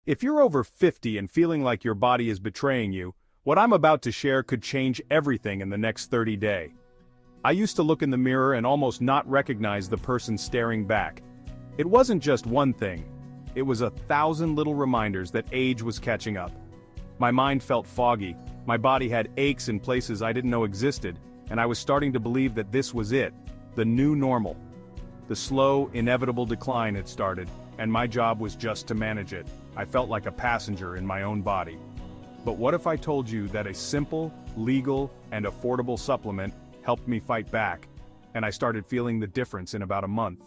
If you're over 50 and feeling like your body is betraying you, what I'm about to share could change everything in the next 30 days. I used to look in the mirror and almost not recognize the person staring back. It wasn't just one thing. It was 1,000 little reminders that age was catching up. My mind felt foggy, my body had aches in places I didn't know existed, and I was starting to believe that this was it, the new normal. The slow, inevitable decline had started, and my job was just to manage it. I felt like a passenger in my own body. But what if I told you that a simple, legal, and affordable supplement helped me fight back, and I started feeling the difference in about a month?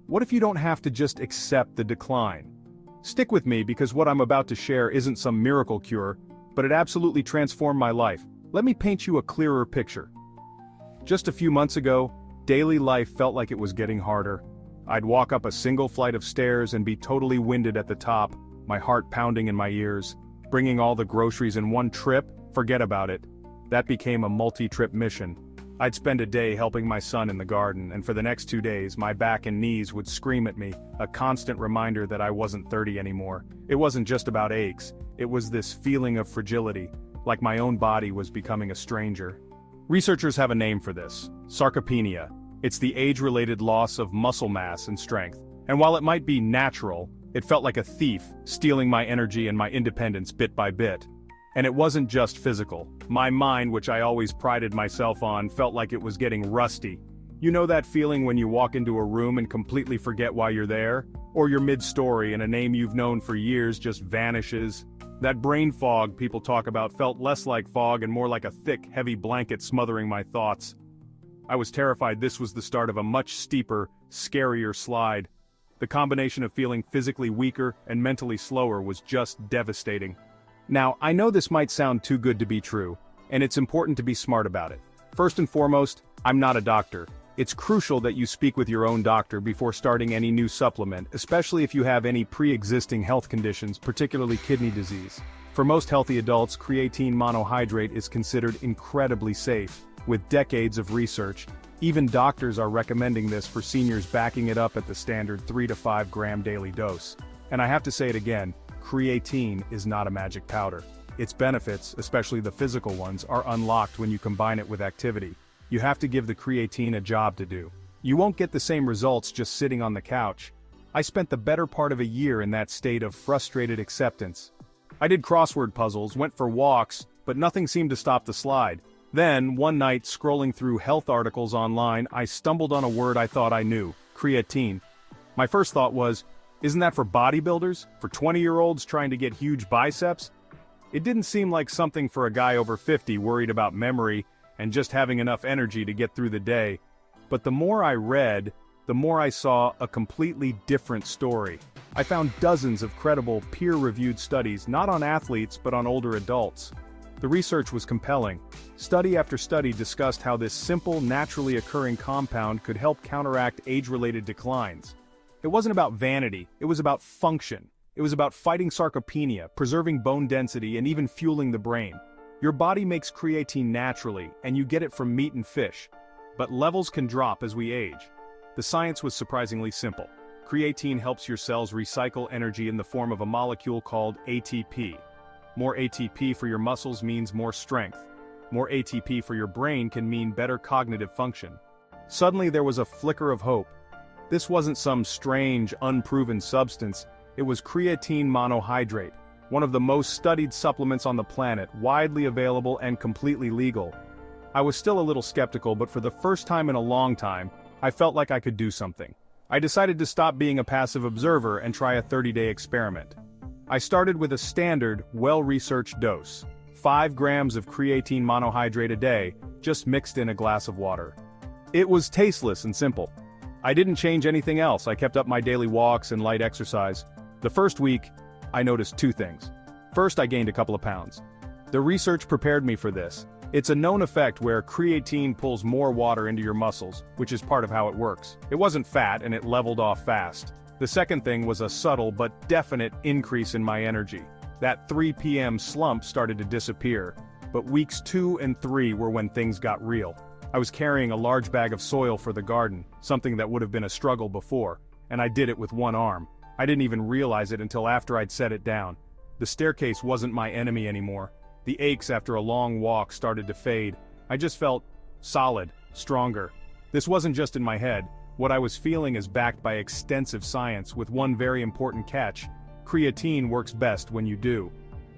What if you don't have to just accept the decline? Stick with me because what I'm about to share isn't some miracle cure, but it absolutely transformed my life. Let me paint you a clearer picture. Just a few months ago, daily life felt like it was getting harder. I'd walk up a single flight of stairs and be totally winded at the top, my heart pounding in my ears. Bringing all the groceries in one trip? Forget about it. That became a multi-trip mission. I'd spend a day helping my son in the garden, and for the next 2 days my back and knees would scream at me, a constant reminder that I wasn't 30 anymore. It wasn't just about aches, it was this feeling of fragility, like my own body was becoming a stranger. Researchers have a name for this: sarcopenia. It's the age-related loss of muscle mass and strength. And while it might be natural, it felt like a thief, stealing my energy and my independence bit by bit. And it wasn't just physical. My mind, which I always prided myself on, felt like it was getting rusty. You know that feeling when you walk into a room and completely forget why you're there? Or you're mid-story and a name you've known for years just vanishes? That brain fog people talk about felt less like fog and more like a thick, heavy blanket smothering my thoughts. I was terrified this was the start of a much steeper, scarier slide. The combination of feeling physically weaker and mentally slower was just devastating. Now, I know this might sound too good to be true, and it's important to be smart about it. First and foremost, I'm not a doctor. It's crucial that you speak with your own doctor before starting any new supplement, especially if you have any pre-existing health conditions, particularly kidney disease. For most healthy adults, creatine monohydrate is considered incredibly safe. With decades of research, even doctors are recommending this for seniors, backing it up at the standard 3 to 5 gram daily dose. And I have to say it again, creatine is not a magic powder. Its benefits, especially the physical ones, are unlocked when you combine it with activity. You have to give the creatine a job to do. You won't get the same results just sitting on the couch. I spent the better part of a year in that state of frustrated acceptance. I did crossword puzzles, went for walks, but nothing seemed to stop the slide. Then, one night, scrolling through health articles online, I stumbled on a word I thought I knew: creatine. My first thought was, isn't that for bodybuilders? For 20-year-olds trying to get huge biceps? It didn't seem like something for a guy over 50 worried about memory and just having enough energy to get through the day. But the more I read, the more I saw a completely different story. I found dozens of credible, peer-reviewed studies, not on athletes but on older adults. The research was compelling. Study after study discussed how this simple, naturally occurring compound could help counteract age-related declines. It wasn't about vanity, it was about function. It was about fighting sarcopenia, preserving bone density, and even fueling the brain. Your body makes creatine naturally, and you get it from meat and fish. But levels can drop as we age. The science was surprisingly simple. Creatine helps your cells recycle energy in the form of a molecule called ATP. More ATP for your muscles means more strength. More ATP for your brain can mean better cognitive function. Suddenly there was a flicker of hope. This wasn't some strange, unproven substance. It was creatine monohydrate, one of the most studied supplements on the planet, widely available and completely legal. I was still a little skeptical, but for the first time in a long time, I felt like I could do something. I decided to stop being a passive observer and try a 30-day experiment. I started with a standard, well-researched dose, 5 grams of creatine monohydrate a day, just mixed in a glass of water. It was tasteless and simple. I didn't change anything else. I kept up my daily walks and light exercise. The first week, I noticed 2 things. First, I gained a couple of pounds. The research prepared me for this. It's a known effect where creatine pulls more water into your muscles, which is part of how it works. It wasn't fat and it leveled off fast. The second thing was a subtle but definite increase in my energy. That 3 p.m. slump started to disappear, but weeks 2 and 3 were when things got real. I was carrying a large bag of soil for the garden, something that would have been a struggle before, and I did it with one arm. I didn't even realize it until after I'd set it down. The staircase wasn't my enemy anymore. The aches after a long walk started to fade. I just felt solid, stronger. This wasn't just in my head. What I was feeling is backed by extensive science with one very important catch. Creatine works best when you do.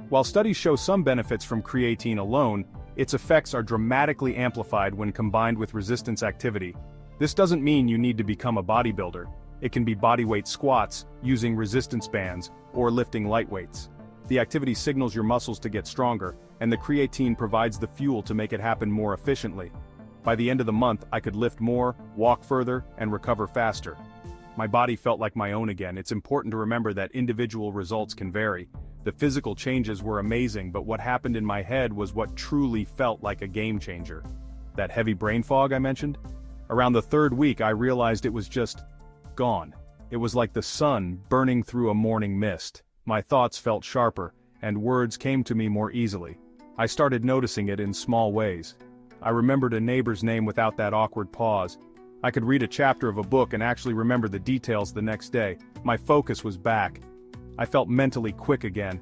While studies show some benefits from creatine alone, its effects are dramatically amplified when combined with resistance activity. This doesn't mean you need to become a bodybuilder. It can be bodyweight squats, using resistance bands, or lifting light weights. The activity signals your muscles to get stronger, and the creatine provides the fuel to make it happen more efficiently. By the end of the month, I could lift more, walk further, and recover faster. My body felt like my own again. It's important to remember that individual results can vary. The physical changes were amazing, but what happened in my head was what truly felt like a game changer. That heavy brain fog I mentioned? Around the third week, I realized it was just gone. It was like the sun burning through a morning mist. My thoughts felt sharper, and words came to me more easily. I started noticing it in small ways. I remembered a neighbor's name without that awkward pause. I could read a chapter of a book and actually remember the details the next day. My focus was back. I felt mentally quick again.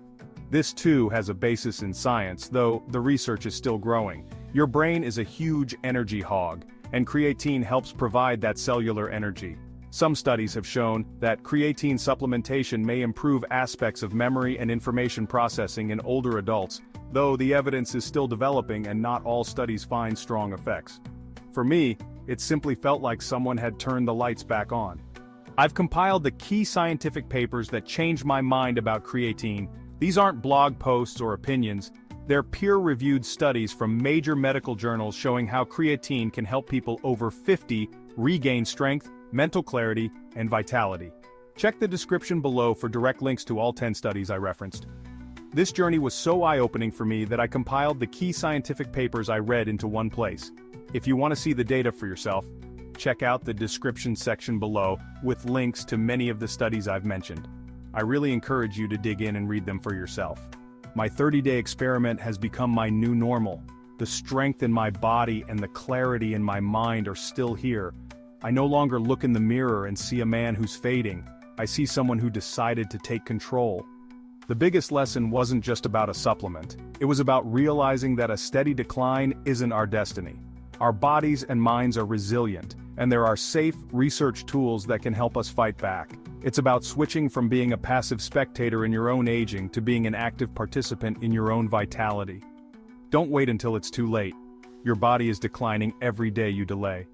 This too has a basis in science, though the research is still growing. Your brain is a huge energy hog, and creatine helps provide that cellular energy. Some studies have shown that creatine supplementation may improve aspects of memory and information processing in older adults, though the evidence is still developing and not all studies find strong effects. For me, it simply felt like someone had turned the lights back on. I've compiled the key scientific papers that changed my mind about creatine. These aren't blog posts or opinions. They're peer-reviewed studies from major medical journals showing how creatine can help people over 50 regain strength, mental clarity, and vitality. Check the description below for direct links to all 10 studies I referenced. This journey was so eye-opening for me that I compiled the key scientific papers I read into one place. If you want to see the data for yourself, check out the description section below with links to many of the studies I've mentioned. I really encourage you to dig in and read them for yourself. My 30-day experiment has become my new normal. The strength in my body and the clarity in my mind are still here. I no longer look in the mirror and see a man who's fading. I see someone who decided to take control. The biggest lesson wasn't just about a supplement. It was about realizing that a steady decline isn't our destiny. Our bodies and minds are resilient, and there are safe, research tools that can help us fight back. It's about switching from being a passive spectator in your own aging to being an active participant in your own vitality. Don't wait until it's too late. Your body is declining every day you delay.